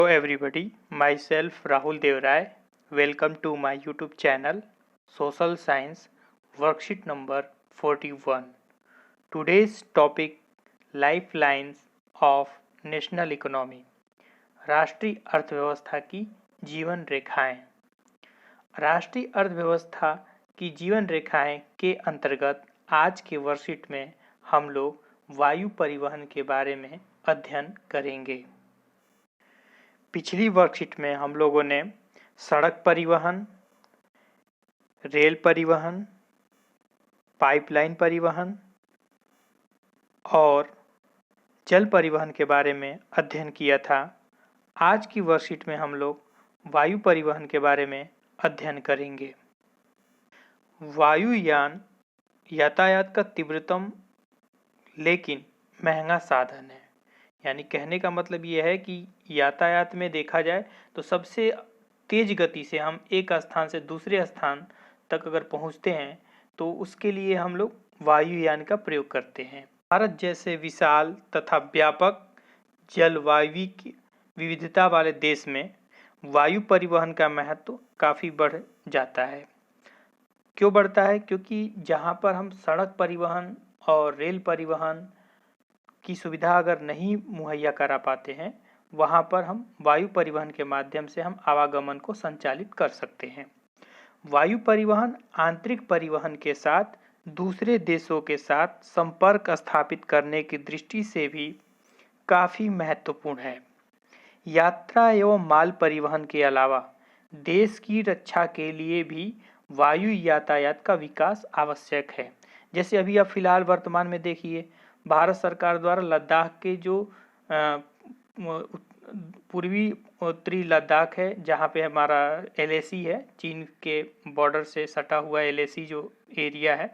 Hello everybody, myself Rahul Devray. Welcome to my YouTube channel Social Science worksheet number 41. Today's topic Lifelines of National Economy. राष्ट्रीय अर्थव्यवस्था की जीवन रेखाएं। राष्ट्रीय अर्थव्यवस्था की जीवन रेखाएं के अंतर्गत आज के वर्कशीट में हम लोग वायु परिवहन के बारे में अध्ययन करेंगे। पिछली वर्कशीट में हम लोगों ने सड़क परिवहन, रेल परिवहन, पाइपलाइन परिवहन और जल परिवहन के बारे में अध्ययन किया था। आज की वर्कशीट में हम लोग वायु परिवहन के बारे में अध्ययन करेंगे। वायुयान यातायात का तीव्रतम लेकिन महंगा साधन है। यानी कहने का मतलब यह है कि यातायात में देखा जाए तो सबसे तेज गति से हम एक स्थान से दूसरे स्थान तक अगर पहुंचते हैं तो उसके लिए हम लोग वायुयान का प्रयोग करते हैं। भारत जैसे विशाल तथा व्यापक जलवायु विविधता वाले देश में वायु परिवहन का महत्व काफ़ी बढ़ जाता है। क्यों बढ़ता है? क्योंकि जहां पर हम सड़क परिवहन और रेल परिवहन की सुविधा अगर नहीं मुहैया करा पाते हैं, वहां पर हम वायु परिवहन के माध्यम से हम आवागमन को संचालित कर सकते हैं। वायु परिवहन आंतरिक परिवहन के साथ दूसरे देशों के साथ संपर्क स्थापित करने की दृष्टि से भी काफ़ी महत्वपूर्ण है। यात्रा एवं माल परिवहन के अलावा देश की रक्षा के लिए भी वायु यातायात का विकास आवश्यक है। जैसे अभी आप फिलहाल वर्तमान में देखिए, भारत सरकार द्वारा लद्दाख के जो पूर्वी उत्तरी लद्दाख है, जहाँ पे हमारा LAC है, चीन के बॉर्डर से सटा हुआ LAC जो एरिया है,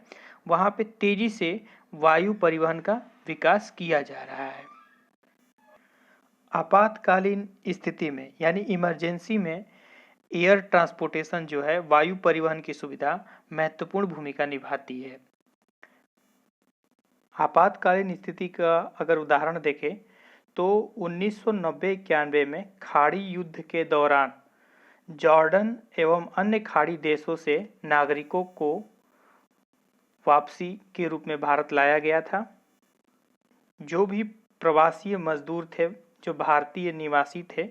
वहाँ पे तेजी से वायु परिवहन का विकास किया जा रहा है। आपातकालीन स्थिति में यानी इमरजेंसी में एयर ट्रांसपोर्टेशन जो है, वायु परिवहन की सुविधा महत्वपूर्ण भूमिका निभाती है। आपातकालीन स्थिति का अगर उदाहरण देखें तो 1990-91 में खाड़ी युद्ध के दौरान जॉर्डन एवं अन्य खाड़ी देशों से नागरिकों को वापसी के रूप में भारत लाया गया था। जो भी प्रवासी मजदूर थे, जो भारतीय निवासी थे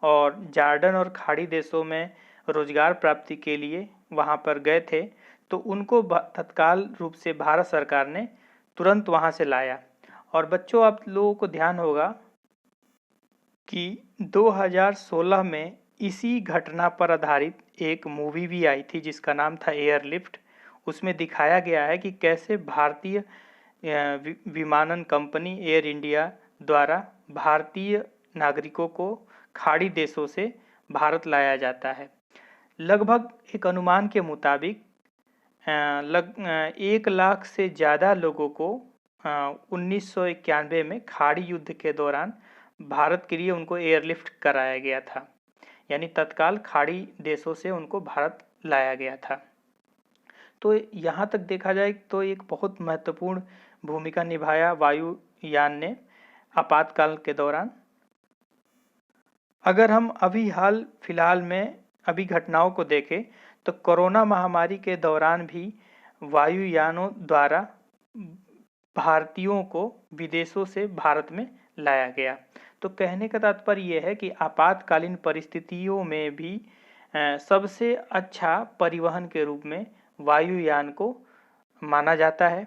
और जॉर्डन और खाड़ी देशों में रोजगार प्राप्ति के लिए वहां पर गए थे, तो उनको तत्काल रूप से भारत सरकार ने तुरंत वहां से लाया। और बच्चों, आप लोगों को ध्यान होगा कि 2016 में इसी घटना पर आधारित एक मूवी भी आई थी जिसका नाम था एयरलिफ्ट। उसमें दिखाया गया है कि कैसे भारतीय विमानन कंपनी एयर इंडिया द्वारा भारतीय नागरिकों को खाड़ी देशों से भारत लाया जाता है। लगभग एक अनुमान के मुताबिक 1 लाख से ज़्यादा लोगों को 1991 में खाड़ी युद्ध के दौरान भारत के लिए उनको एयरलिफ्ट कराया गया था। यानी तत्काल खाड़ी देशों से उनको भारत लाया गया था। तो यहाँ तक देखा जाए तो एक बहुत महत्वपूर्ण भूमिका निभाया वायुयान ने आपातकाल के दौरान। अगर हम अभी हाल फिलहाल में अभी घटनाओं को देखें तो कोरोना महामारी के दौरान भी वायुयानों द्वारा भारतीयों को विदेशों से भारत में लाया गया। तो कहने का तात्पर्य यह है कि आपातकालीन परिस्थितियों में भी सबसे अच्छा परिवहन के रूप में वायुयान को माना जाता है।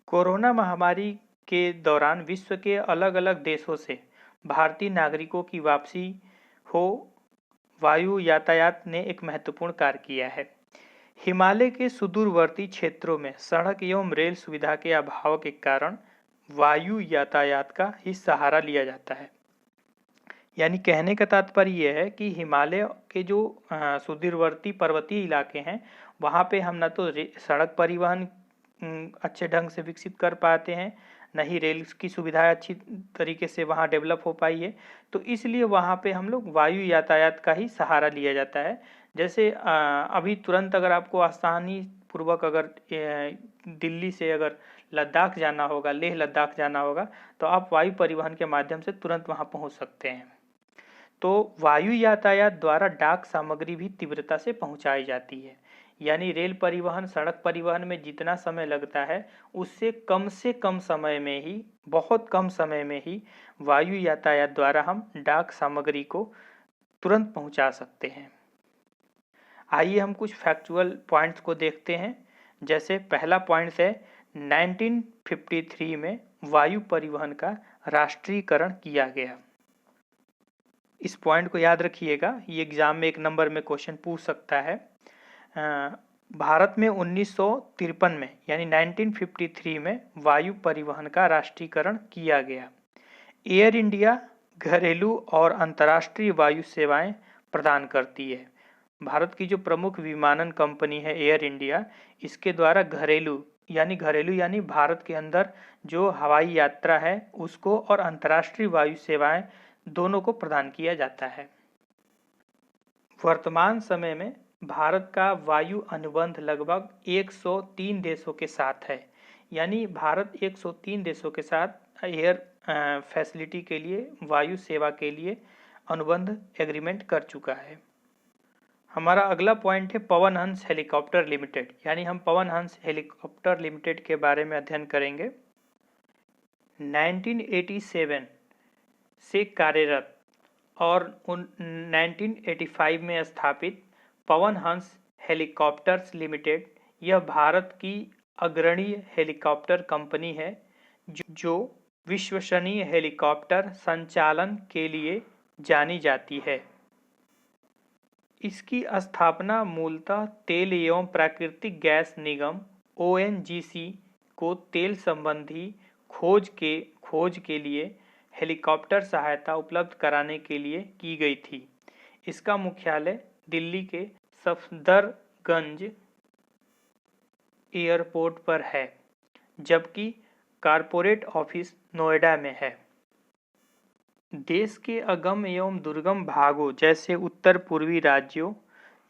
कोरोना महामारी के दौरान विश्व के अलग अलग देशों से भारतीय नागरिकों की वापसी हो, वायु यातायात ने एक महत्वपूर्ण कार्य किया है। हिमालय के सुदूरवर्ती क्षेत्रों में सड़क एवं रेल सुविधा के अभाव के कारण वायु यातायात का ही सहारा लिया जाता है। यानी कहने का तात्पर्य यह है कि हिमालय के जो सुदूरवर्ती पर्वतीय इलाके हैं, वहाँ पे हम न तो सड़क परिवहन अच्छे ढंग से विकसित कर पाते हैं, न ही रेल की सुविधा अच्छी तरीके से वहाँ डेवलप हो पाई है। तो इसलिए वहाँ पे हम लोग वायु यातायात का ही सहारा लिया जाता है। जैसे अभी तुरंत अगर आपको आसानी पूर्वक अगर दिल्ली से अगर लद्दाख जाना होगा, लेह लद्दाख जाना होगा, तो आप वायु परिवहन के माध्यम से तुरंत वहां पहुंच सकते हैं। तो वायु यातायात द्वारा डाक सामग्री भी तीव्रता से पहुंचाई जाती है। यानी रेल परिवहन, सड़क परिवहन में जितना समय लगता है उससे कम समय में ही, बहुत कम समय में ही वायु यातायात द्वारा हम डाक सामग्री को तुरंत पहुंचा सकते हैं। आइए हम कुछ फैक्चुअल पॉइंट्स को देखते हैं। जैसे पहला पॉइंट है 1953 में वायु परिवहन का राष्ट्रीयकरण किया गया। इस पॉइंट को याद रखिएगा, ये एग्जाम में 1 नंबर में क्वेश्चन पूछ सकता है। भारत में 1953 में यानी 1953 में वायु परिवहन का राष्ट्रीयकरण किया गया। एयर इंडिया घरेलू और अंतर्राष्ट्रीय वायु सेवाएं प्रदान करती है। भारत की जो प्रमुख विमानन कंपनी है एयर इंडिया, इसके द्वारा घरेलू यानी भारत के अंदर जो हवाई यात्रा है उसको और अंतर्राष्ट्रीय वायु सेवाएं दोनों को प्रदान किया जाता है। वर्तमान समय में भारत का वायु अनुबंध लगभग 103 देशों के साथ है। यानी भारत 103 देशों के साथ एयर फैसिलिटी के लिए, वायु सेवा के लिए अनुबंध एग्रीमेंट कर चुका है। हमारा अगला पॉइंट है पवन हंस हेलीकॉप्टर लिमिटेड। यानी हम पवन हंस हेलीकॉप्टर लिमिटेड के बारे में अध्ययन करेंगे। 1987 से कार्यरत और 1985 में स्थापित पवन हंस हेलीकॉप्टर्स लिमिटेड, यह भारत की अग्रणी हेलीकॉप्टर कंपनी है जो विश्वसनीय हेलीकॉप्टर संचालन के लिए जानी जाती है। इसकी स्थापना मूलतः तेल एवं प्राकृतिक गैस निगम ONGC को तेल संबंधी खोज के लिए हेलीकॉप्टर सहायता उपलब्ध कराने के लिए की गई थी। इसका मुख्यालय दिल्ली के सफदरगंज एयरपोर्ट पर है, जबकि कॉर्पोरेट ऑफिस नोएडा में है। देश के अगम एवं दुर्गम भागों जैसे उत्तर पूर्वी राज्यों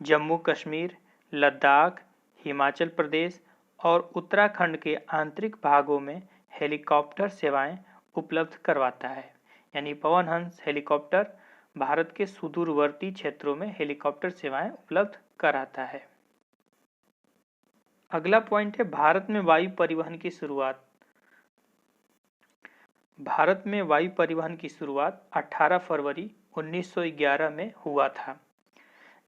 जम्मू कश्मीर, लद्दाख, हिमाचल प्रदेश और उत्तराखंड के आंतरिक भागों में हेलीकॉप्टर सेवाएं उपलब्ध करवाता है। यानी पवन हंस हेलीकॉप्टर भारत के सुदूरवर्ती क्षेत्रों में हेलीकॉप्टर सेवाएं उपलब्ध कराता है। अगला पॉइंट है भारत में वायु परिवहन की शुरुआत। भारत में वायु परिवहन की शुरुआत 18 फरवरी 1911 में हुआ था,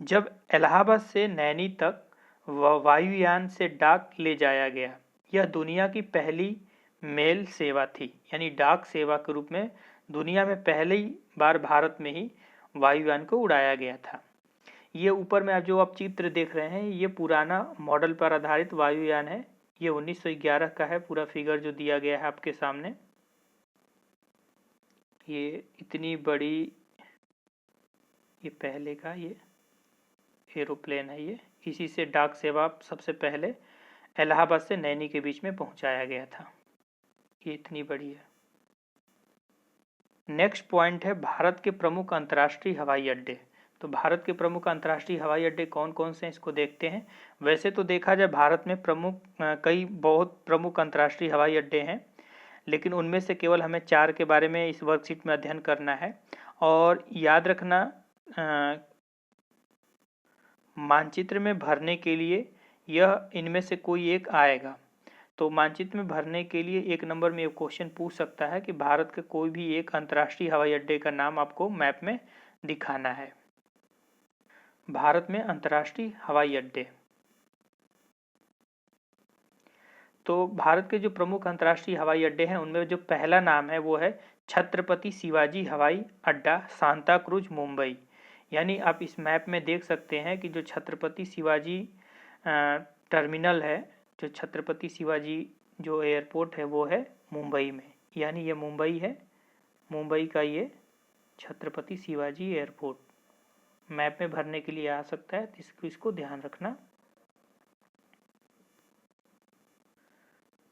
जब इलाहाबाद से नैनी तक वायुयान से डाक ले जाया गया। यह दुनिया की पहली मेल सेवा थी। यानी डाक सेवा के रूप में दुनिया में पहली बार भारत में ही वायुयान को उड़ाया गया था। ये ऊपर में जो आप चित्र देख रहे हैं, ये पुराना मॉडल पर आधारित वायुयान है। ये 1911 का है, पूरा फिगर जो दिया गया है आपके सामने। ये इतनी बड़ी, ये पहले का ये एरोप्लेन है। ये इसी से डाक सेवा सबसे पहले इलाहाबाद से नैनी के बीच में पहुंचाया गया था। ये इतनी बड़ी है। नेक्स्ट पॉइंट है भारत के प्रमुख अंतर्राष्ट्रीय हवाई अड्डे। तो भारत के प्रमुख अंतर्राष्ट्रीय हवाई अड्डे कौन कौन से हैं, इसको देखते हैं। वैसे तो देखा जाए भारत में कई बहुत प्रमुख अंतर्राष्ट्रीय हवाई अड्डे हैं, लेकिन उनमें से केवल हमें 4 के बारे में इस वर्कशीट में अध्ययन करना है। और याद रखना, मानचित्र में भरने के लिए यह इनमें से कोई एक आएगा। तो मानचित्र में भरने के लिए 1 नंबर में क्वेश्चन पूछ सकता है कि भारत के कोई भी एक अंतर्राष्ट्रीय हवाई अड्डे का नाम आपको मैप में दिखाना है। भारत में अंतर्राष्ट्रीय हवाई अड्डे, तो भारत के जो प्रमुख अंतर्राष्ट्रीय हवाई अड्डे हैं उनमें जो पहला नाम है वो है छत्रपति शिवाजी हवाई अड्डा, सांता क्रूज, मुंबई। यानी आप इस मैप में देख सकते हैं कि जो छत्रपति शिवाजी टर्मिनल है, जो छत्रपति शिवाजी जो एयरपोर्ट है वो है मुंबई में। यानी ये मुंबई है, मुंबई का ये छत्रपति शिवाजी एयरपोर्ट मैप में भरने के लिए आ सकता है, तो इसको ध्यान रखना।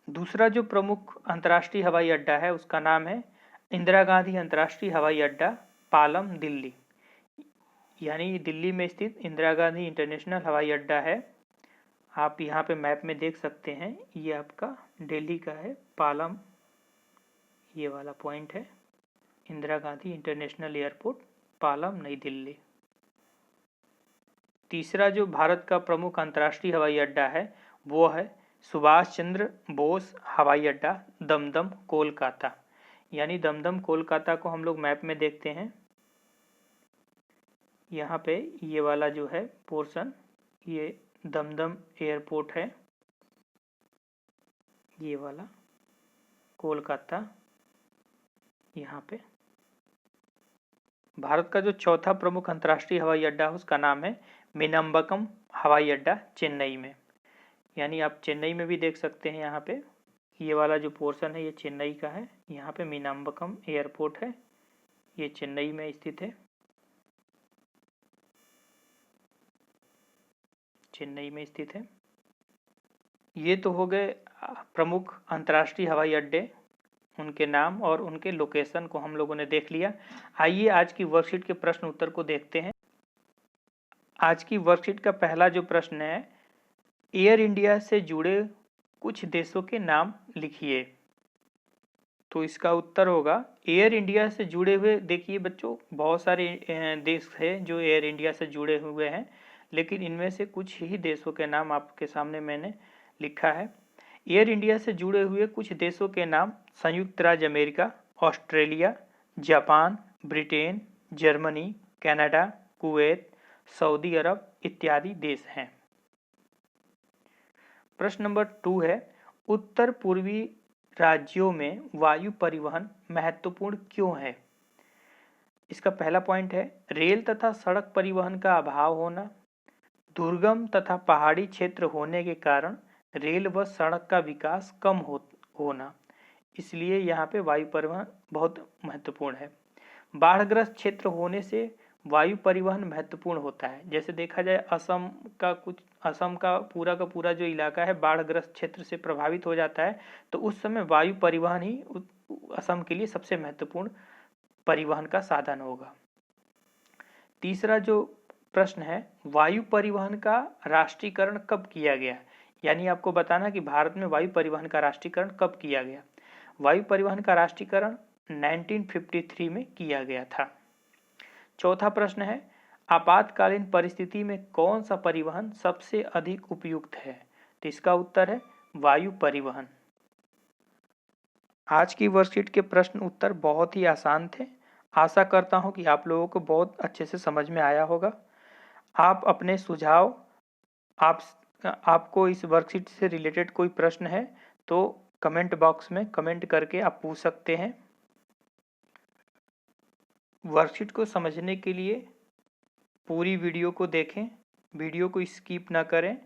दूसरा जो प्रमुख अंतर्राष्ट्रीय हवाई अड्डा है उसका नाम है इंदिरा गांधी अंतर्राष्ट्रीय हवाई अड्डा, पालम, दिल्ली। यानी दिल्ली में स्थित इंदिरा गांधी इंटरनेशनल हवाई अड्डा है। आप यहाँ पे मैप में देख सकते हैं, ये आपका दिल्ली का है पालम, ये वाला पॉइंट है, इंदिरा गांधी इंटरनेशनल एयरपोर्ट, पालम, नई दिल्ली। तीसरा जो भारत का प्रमुख अंतर्राष्ट्रीय हवाई अड्डा है वो है सुभाष चंद्र बोस हवाई अड्डा, दमदम, कोलकाता। यानी दमदम कोलकाता को हम लोग मैप में देखते हैं, यहाँ पे ये वाला जो है पोर्शन, ये दमदम एयरपोर्ट है, ये वाला कोलकाता यहाँ पे। भारत का जो चौथा प्रमुख अंतर्राष्ट्रीय हवाई अड्डा है उसका नाम है मीनम्बकम हवाई अड्डा, चेन्नई में। यानी आप चेन्नई में भी देख सकते हैं, यहाँ पे ये वाला जो पोर्शन है ये चेन्नई का है, यहाँ पे मीनम्बकम एयरपोर्ट है, ये चेन्नई में स्थित है, चेन्नई में स्थित है। ये तो हो गए प्रमुख अंतर्राष्ट्रीय हवाई अड्डे, उनके नाम और उनके लोकेशन को हम लोगों ने देख लिया। आइए आज की वर्कशीट के प्रश्न उत्तर को देखते हैं। आज की वर्कशीट का पहला जो प्रश्न है, एयर इंडिया से जुड़े कुछ देशों के नाम लिखिए। तो इसका उत्तर होगा एयर इंडिया से जुड़े हुए, देखिए बच्चों बहुत सारे देश हैं जो एयर इंडिया से जुड़े हुए हैं, लेकिन इनमें से कुछ ही देशों के नाम आपके सामने मैंने लिखा है। एयर इंडिया से जुड़े हुए कुछ देशों के नाम संयुक्त राज्य America, Australia, Japan, Britain, Germany, Canada, Kuwait, Saudi Arab इत्यादि देश हैं। प्रश्न नंबर 2 है, उत्तर पूर्वी राज्यों में वायु परिवहन महत्वपूर्ण क्यों है? इसका पहला पॉइंट है रेल तथा सड़क परिवहन का अभाव होना, दुर्गम तथा पहाड़ी क्षेत्र होने के कारण रेल व सड़क का विकास कम होना, इसलिए यहाँ पे वायु परिवहन बहुत महत्वपूर्ण है। बाढ़ग्रस्त क्षेत्र होने से वायु परिवहन महत्वपूर्ण होता है। जैसे देखा जाए असम का पूरा जो इलाका है बाढ़ग्रस्त क्षेत्र से प्रभावित हो जाता है, तो उस समय वायु परिवहन ही असम के लिए सबसे महत्वपूर्ण परिवहन का साधन होगा। तीसरा जो प्रश्न है, वायु परिवहन का राष्ट्रीयकरण कब किया गया? यानी आपको बताना कि भारत में वायु परिवहन का राष्ट्रीयकरण कब किया गया। वायु परिवहन का राष्ट्रीयकरण 1953 में किया गया था। चौथा प्रश्न है, आपातकालीन परिस्थिति में कौन सा परिवहन सबसे अधिक उपयुक्त है? तो इसका उत्तर है वायु परिवहन। आज की वर्कशीट के प्रश्न उत्तर बहुत ही आसान थे। आशा करता हूं कि आप लोगों को बहुत अच्छे से समझ में आया होगा। आप अपने सुझाव, आपको इस वर्कशीट से रिलेटेड कोई प्रश्न है तो कमेंट बॉक्स में कमेंट करके आप पूछ सकते हैं। वर्कशीट को समझने के लिए पूरी वीडियो को देखें, वीडियो को स्किप ना करें।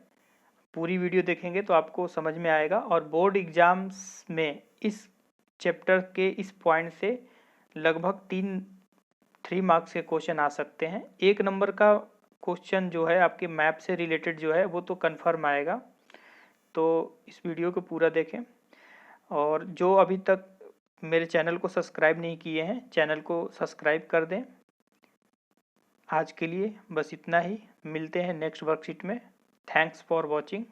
पूरी वीडियो देखेंगे तो आपको समझ में आएगा। और बोर्ड एग्जाम्स में इस चैप्टर के इस पॉइंट से लगभग 3 मार्क्स के क्वेश्चन आ सकते हैं। 1 नंबर का क्वेश्चन जो है आपके मैप से रिलेटेड जो है वो तो कन्फर्म आएगा। तो इस वीडियो को पूरा देखें, और जो अभी तक मेरे चैनल को सब्सक्राइब नहीं किए हैं चैनल को सब्सक्राइब कर दें। आज के लिए बस इतना ही, मिलते हैं नेक्स्ट वर्कशीट में। Thanks for watching.